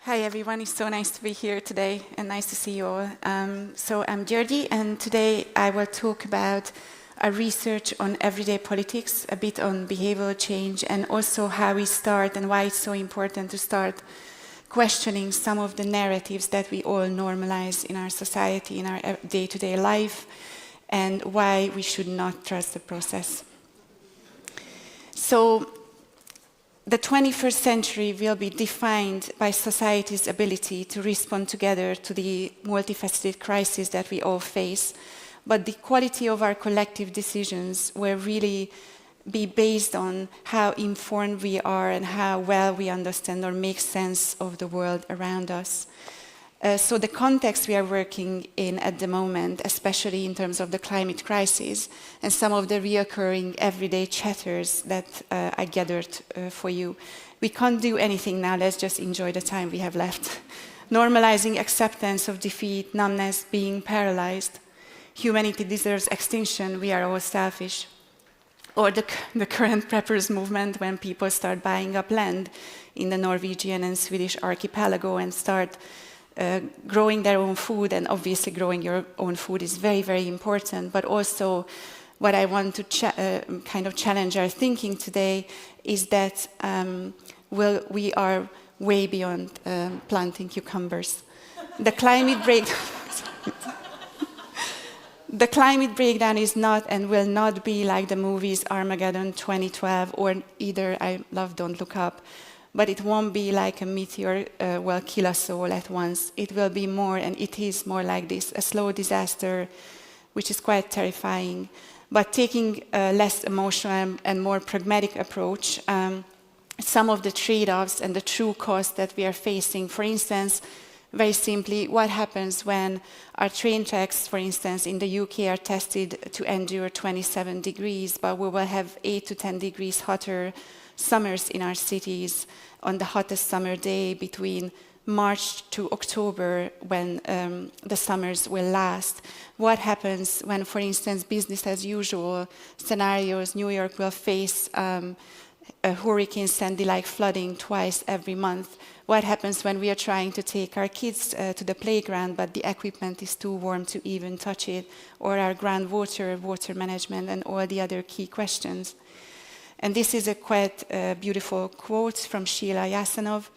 Hi everyone, it's so nice to be here today and nice to see you all. So I'm Györgi, and today I will talk about our research on everyday politics, a bit on behavioral change, and also how we start and why it's so important to start questioning some of the narratives that we all normalize in our society, in our day-to-day life, and why we should not trust the process. So the 21st century will be defined by society's ability to respond together to the multifaceted crises that we all face. But the quality of our collective decisions will really be based on how informed we are and how well we understand or make sense of the world around us. So the context we are working in at the moment, especially in terms of the climate crisis and some of the reoccurring everyday chatters that I gathered for you, we can't do anything now, let's just enjoy the time we have left. Normalizing acceptance of defeat, numbness, being paralyzed. Humanity deserves extinction, we are all selfish. Or the current preppers movement, when people start buying up land in the Norwegian and Swedish archipelago and start growing their own food, and obviously growing your own food is very, very important. But also what I want to kind of challenge our thinking today is that we are way beyond planting cucumbers. The climate breakdown is not and will not be like the movies Armageddon 2012 or either I Love Don't Look Up. But it won't be like a meteor will kill us all at once. It will be more, and it is more like this, a slow disaster, which is quite terrifying. But taking a less emotional and more pragmatic approach, some of the trade-offs and the true costs that we are facing, for instance, very simply, what happens when our train tracks, for instance, in the UK are tested to endure 27 degrees, but we will have 8 to 10 degrees hotter summers in our cities on the hottest summer day between March to October when the summers will last. What happens when, for instance, business as usual scenarios, New York will face a Hurricane Sandy-like flooding twice every month? What happens when we are trying to take our kids to the playground, but the equipment is too warm to even touch it, or our groundwater, water management, and all the other key questions? And this is a quite beautiful quote from Sheila Yasanov.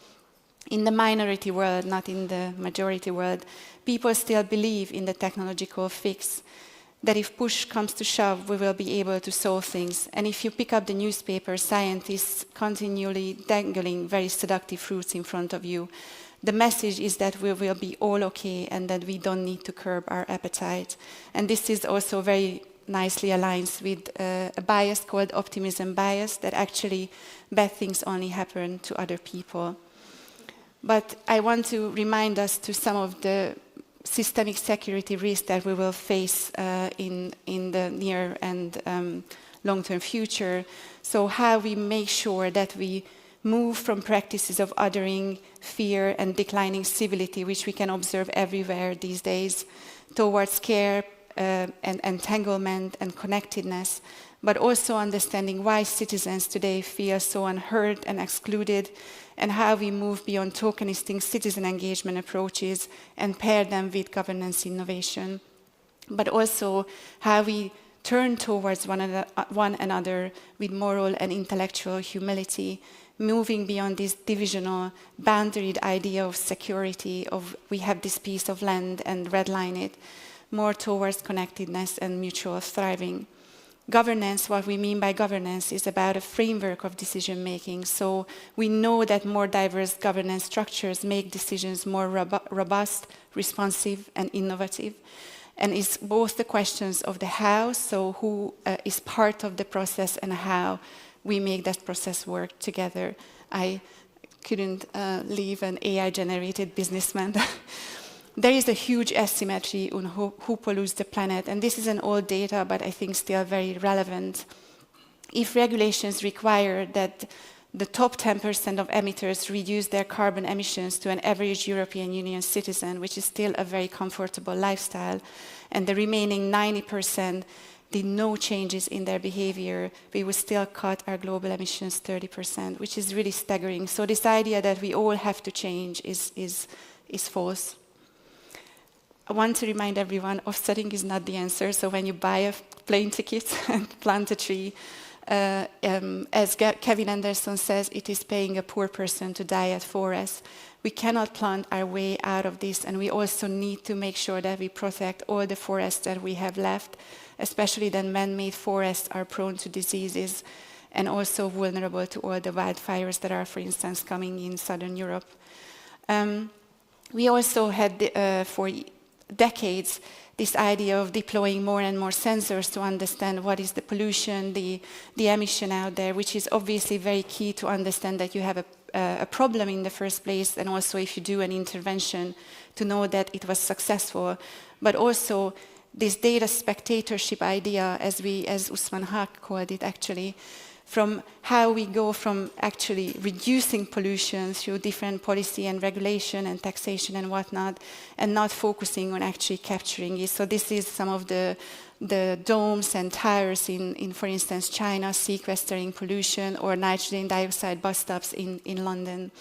In the minority world, not in the majority world, people still believe in the technological fix, that if push comes to shove, we will be able to solve things. And if you pick up the newspaper, scientists continually dangling very seductive fruits in front of you. The message is that we will be all okay and that we don't need to curb our appetite. And this is also very nicely aligns with a bias called optimism bias, that actually bad things only happen to other people. But I want to remind us to some of the systemic security risks that we will face in the near and long-term future. So how we make sure that we move from practices of othering, fear, and declining civility, which we can observe everywhere these days, towards care, and entanglement and connectedness, but also understanding why citizens today feel so unheard and excluded, and how we move beyond tokenistic citizen engagement approaches and pair them with governance innovation, but also how we turn towards one another with moral and intellectual humility, moving beyond this divisional, boundaried idea of security, of we have this piece of land and redline it, more towards connectedness and mutual thriving. Governance, what we mean by governance, is about a framework of decision-making. So we know that more diverse governance structures make decisions more robust, responsive, and innovative. And it's both the questions of the how, so who is part of the process, and how we make that process work together. I couldn't leave an AI-generated businessman. There is a huge asymmetry on who pollutes the planet, and this is an old data, but I think still very relevant. If regulations require that the top 10% of emitters reduce their carbon emissions to an average European Union citizen, which is still a very comfortable lifestyle, and the remaining 90% did no changes in their behavior, we would still cut our global emissions 30%, which is really staggering. So this idea that we all have to change is false. I want to remind everyone, offsetting is not the answer. So when you buy a plane ticket and plant a tree, as Kevin Anderson says, it is paying a poor person to die at forests. We cannot plant our way out of this, and we also need to make sure that we protect all the forests that we have left, especially that man-made forests are prone to diseases and also vulnerable to all the wildfires that are, for instance, coming in southern Europe. We also had, for decades, this idea of deploying more and more sensors to understand what is the pollution, the emission out there, which is obviously very key to understand that you have a problem in the first place, and also if you do an intervention to know that it was successful. But also this data spectatorship idea, as Usman Haq called it actually, from how we go from actually reducing pollution through different policy and regulation and taxation and whatnot, and not focusing on actually capturing it. So this is some of the domes and towers in, for instance, China, sequestering pollution, or nitrogen dioxide bus stops in London.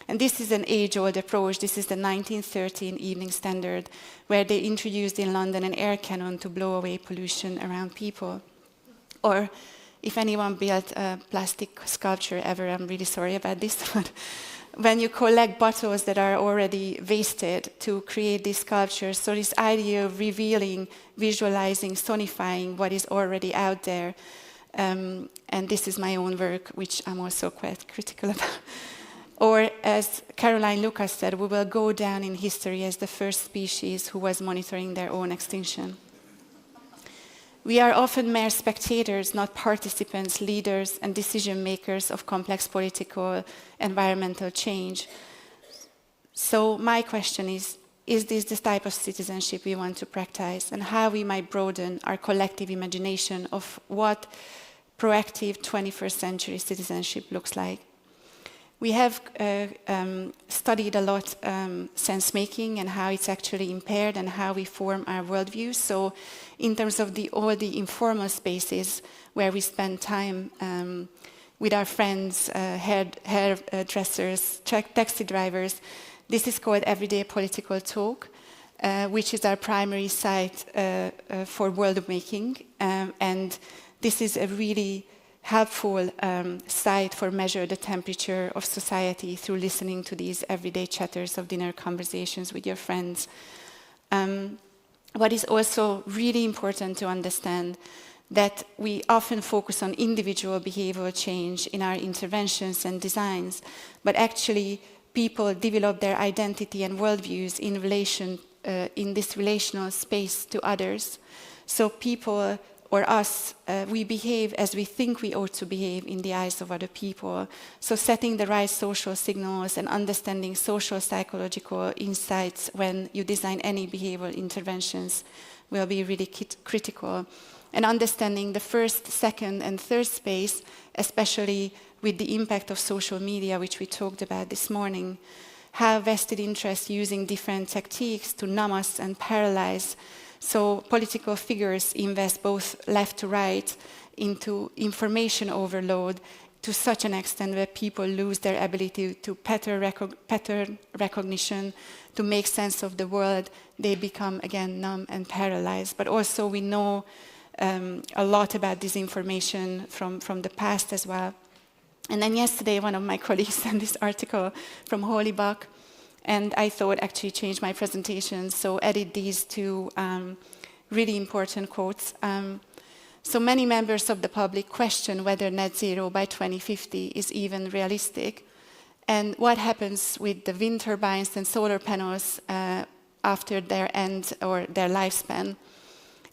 And this is an age-old approach. This is the 1913 Evening Standard, where they introduced in London an air cannon to blow away pollution around people. Or if anyone built a plastic sculpture ever, I'm really sorry about this, but when you collect bottles that are already wasted to create these sculptures, so this idea of revealing, visualizing, sonifying what is already out there, and this is my own work, which I'm also quite critical about. Or as Caroline Lucas said, we will go down in history as the first species who was monitoring their own extinction. We are often mere spectators, not participants, leaders, and decision makers of complex political, environmental change. So my question is this the type of citizenship we want to practice, and how we might broaden our collective imagination of what proactive 21st century citizenship looks like? We have studied a lot sense-making and how it's actually impaired and how we form our worldview. So in terms of all the informal spaces where we spend time with our friends, hairdressers, taxi drivers, this is called everyday political talk, which is our primary site for world making. And this is a really helpful site for measure the temperature of society through listening to these everyday chatters of dinner conversations with your friends. What is also really important to understand that we often focus on individual behavioral change in our interventions and designs, but actually people develop their identity and worldviews in relation in this relational space to others. So people or us, we behave as we think we ought to behave in the eyes of other people. So setting the right social signals and understanding social psychological insights when you design any behavioral interventions will be really critical. And understanding the first, second, and third space, especially with the impact of social media, which we talked about this morning, how vested interests using different tactics to numb us and paralyze. So political figures invest both left to right into information overload to such an extent that people lose their ability to pattern recognition, to make sense of the world. They become, again, numb and paralyzed. But also we know a lot about disinformation from the past as well. And then yesterday, one of my colleagues sent this article from Hollybuck, and I thought actually changed my presentation, so added these two really important quotes. So many members of the public question whether net zero by 2050 is even realistic, and what happens with the wind turbines and solar panels after their end or their lifespan.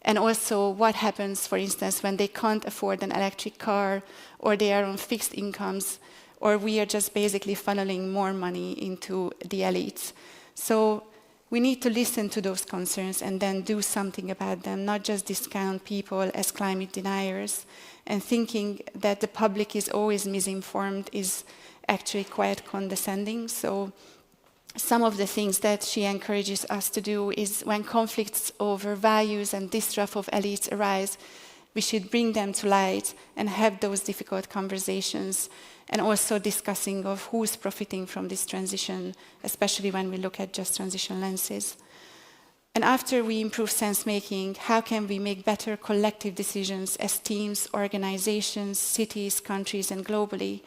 And also what happens, for instance, when they can't afford an electric car, or they are on fixed incomes, or we are just basically funneling more money into the elites. So we need to listen to those concerns and then do something about them, not just discount people as climate deniers. And thinking that the public is always misinformed is actually quite condescending. So some of the things that she encourages us to do is when conflicts over values and distrust of elites arise, we should bring them to light and have those difficult conversations, and also discussing of who's profiting from this transition, especially when we look at just transition lenses. And after we improve sense-making, how can we make better collective decisions as teams, organizations, cities, countries, and globally?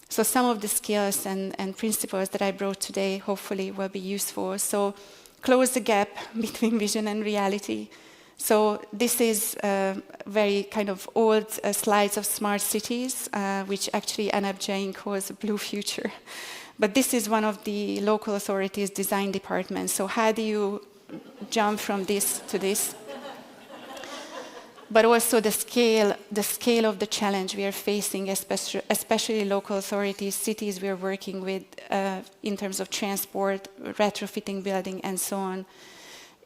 So some of the skills and principles that I brought today hopefully will be useful. So close the gap between vision and reality. So this is very kind of old slides of smart cities, which actually Anab Jain calls a blue future. But this is one of the local authorities' design departments. So how do you jump from this to this? But also the scale of the challenge we are facing, especially local authorities, cities we are working with in terms of transport, retrofitting building, and so on,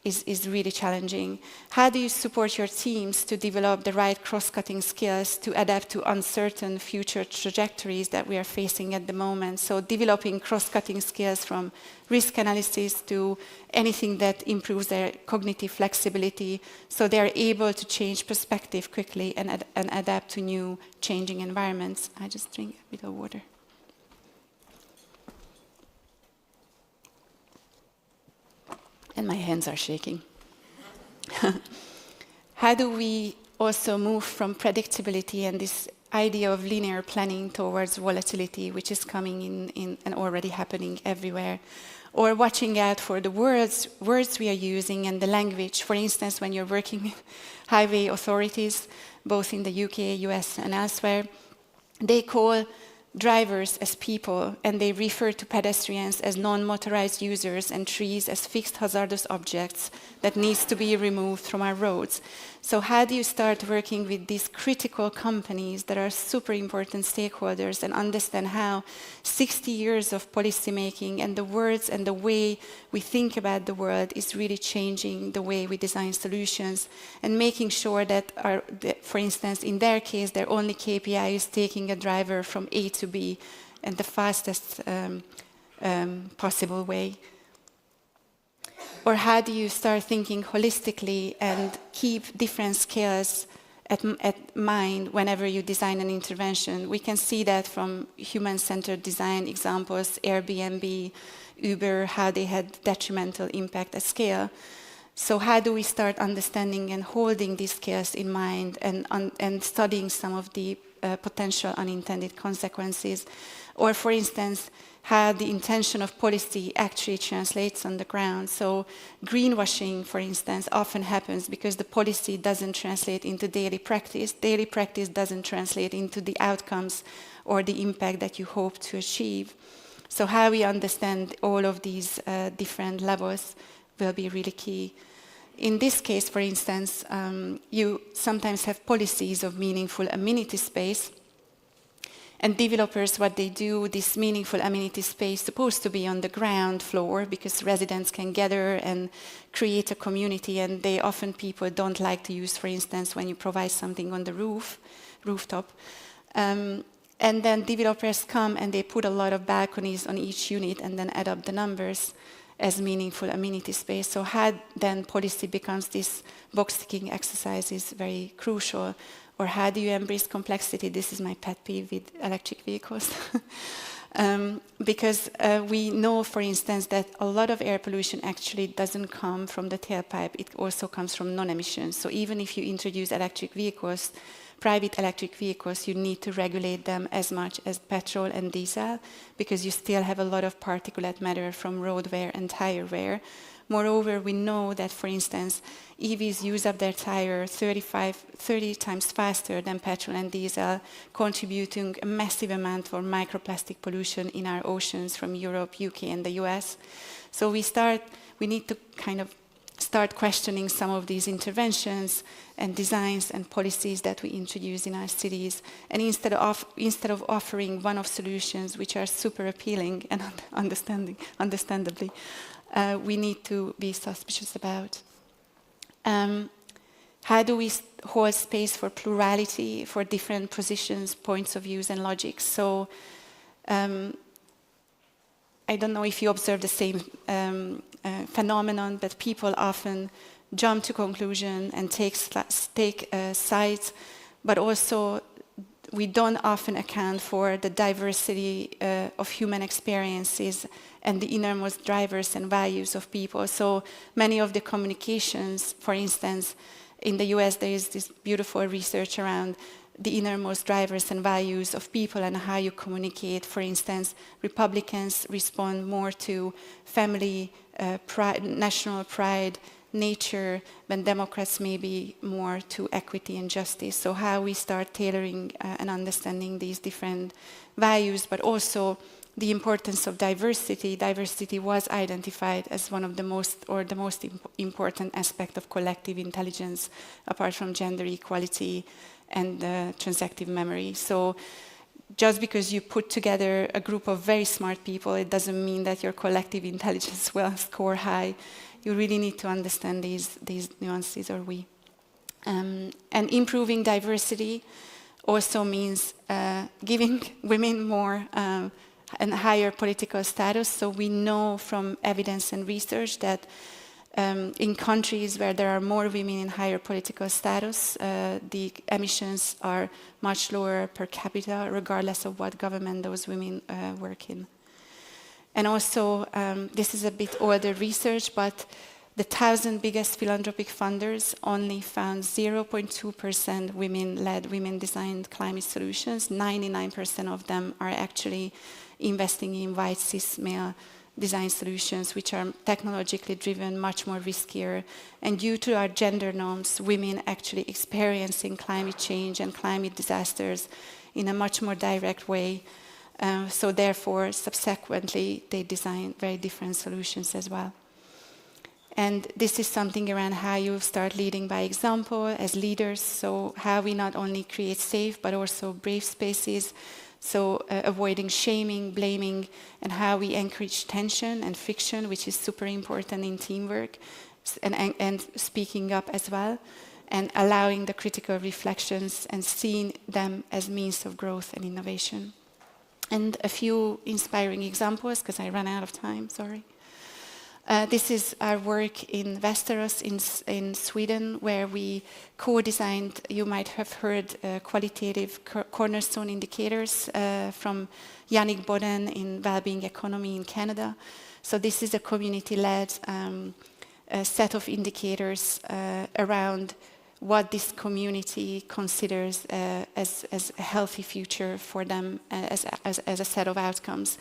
is really challenging. How do you support your teams to develop the right cross-cutting skills to adapt to uncertain future trajectories that we are facing at the moment? So developing cross-cutting skills from risk analysis to anything that improves their cognitive flexibility, so they are able to change perspective quickly and adapt to new changing environments. I just drink a bit of water. And my hands are shaking. How do we also move from predictability and this idea of linear planning towards volatility, which is coming in and already happening everywhere? Or watching out for the words we are using and the language. For instance, when you're working with highway authorities, both in the UK, US, and elsewhere, they call drivers as people, and they refer to pedestrians as non-motorized users and trees as fixed hazardous objects that needs to be removed from our roads. So how do you start working with these critical companies that are super important stakeholders and understand how 60 years of policy making and the words and the way we think about the world is really changing the way we design solutions, and making sure that, for instance, in their case, their only KPI is taking a driver from A to B in the fastest possible way. Or how do you start thinking holistically and keep different skills at mind whenever you design an intervention? We can see that from human-centered design examples, Airbnb, Uber, how they had detrimental impact at scale. So how do we start understanding and holding these skills in mind and studying some of the potential unintended consequences? Or, for instance, how the intention of policy actually translates on the ground. So greenwashing, for instance, often happens because the policy doesn't translate into daily practice. Daily practice doesn't translate into the outcomes or the impact that you hope to achieve. So how we understand all of these different levels will be really key. In this case, for instance, you sometimes have policies of meaningful amenity space. And developers, what they do, this meaningful amenity space supposed to be on the ground floor because residents can gather and create a community, and people don't like to use, for instance, when you provide something on the rooftop. And then developers come and they put a lot of balconies on each unit and then add up the numbers as meaningful amenity space. So how then policy becomes this box-ticking exercise is very crucial. Or how do you embrace complexity? This is my pet peeve with electric vehicles. Because we know, for instance, that a lot of air pollution actually doesn't come from the tailpipe. It also comes from non-emissions. So even if you introduce electric vehicles, private electric vehicles, you need to regulate them as much as petrol and diesel, because you still have a lot of particulate matter from road wear and tire wear. Moreover, we know that, for instance, EVs use up their tire 30 times faster than petrol and diesel, contributing a massive amount for microplastic pollution in our oceans from Europe, UK, and the US. So we need to kind of start questioning some of these interventions and designs and policies that we introduce in our cities. And instead of offering one-off solutions, which are super appealing and understandably, we need to be suspicious about. How do we hold space for plurality, for different positions, points of views, and logics? So I don't know if you observe the same phenomenon, but people often jump to conclusion and take sides, but also we don't often account for the diversity of human experiences and the innermost drivers and values of people. So many of the communications, for instance, in the US there is this beautiful research around the innermost drivers and values of people and how you communicate. For instance, Republicans respond more to family, pride, national pride, nature, when Democrats may be more to equity and justice. So how we start tailoring and understanding these different values, but also the importance of diversity. Diversity was identified as one of the most important aspect of collective intelligence, apart from gender equality and transactive memory. So just because you put together a group of very smart people, it doesn't mean that your collective intelligence will score high. You really need to understand these nuances, or we. And improving diversity also means giving women more and higher political status. So we know from evidence and research that in countries where there are more women in higher political status, the emissions are much lower per capita, regardless of what government those women work in. And also, this is a bit older research, but the 1,000 biggest philanthropic funders only found 0.2% women-led, women-designed climate solutions. 99% of them are actually investing in white cis male design solutions, which are technologically driven, much more riskier. And due to our gender norms, women actually experiencing climate change and climate disasters in a much more direct way. So therefore, subsequently, they design very different solutions as well. And this is something around how you start leading by example as leaders. So how we not only create safe, but also brave spaces. So avoiding shaming, blaming, and how we encourage tension and friction, which is super important in teamwork, and speaking up as well, and allowing the critical reflections and seeing them as means of growth and innovation. And a few inspiring examples, because I ran out of time, sorry. This is our work in Västerås in Sweden, where we co-designed, you might have heard, qualitative cornerstone indicators from Yannick Boden in Wellbeing Economy in Canada. So this is a community-led set of indicators around what this community considers as a healthy future for them as a set of outcomes.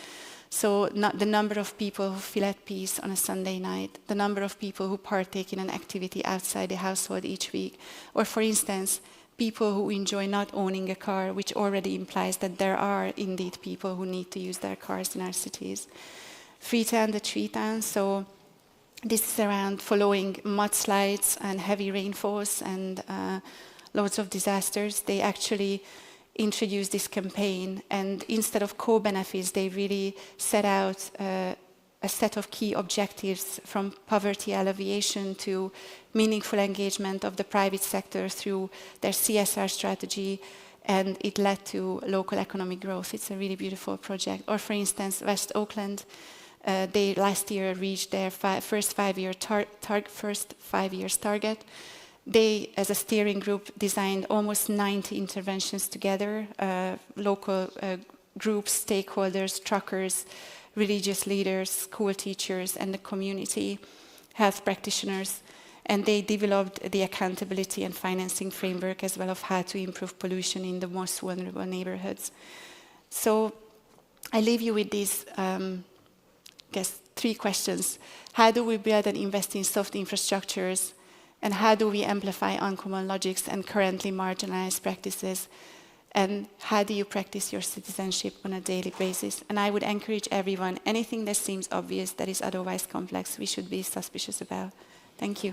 So the number of people who feel at peace on a Sunday night, the number of people who partake in an activity outside the household each week, or for instance, people who enjoy not owning a car, which already implies that there are indeed people who need to use their cars in our cities. Freetown, the tree town, so this is around following mudslides and heavy rainfalls and loads of disasters. They actually introduced this campaign, and instead of co-benefits, they really set out a set of key objectives, from poverty alleviation to meaningful engagement of the private sector through their CSR strategy, and it led to local economic growth. It's a really beautiful project. Or for instance, West Oakland, they last year reached their first 5 years target. They, as a steering group, designed almost 90 interventions together, local groups, stakeholders, truckers, religious leaders, school teachers, and the community, health practitioners. And they developed the accountability and financing framework as well of how to improve pollution in the most vulnerable neighborhoods. So I leave you with these, three questions. How do we build and invest in soft infrastructures? And how do we amplify uncommon logics and currently marginalized practices? And how do you practice your citizenship on a daily basis? And I would encourage everyone, anything that seems obvious that is otherwise complex, we should be suspicious about. Thank you.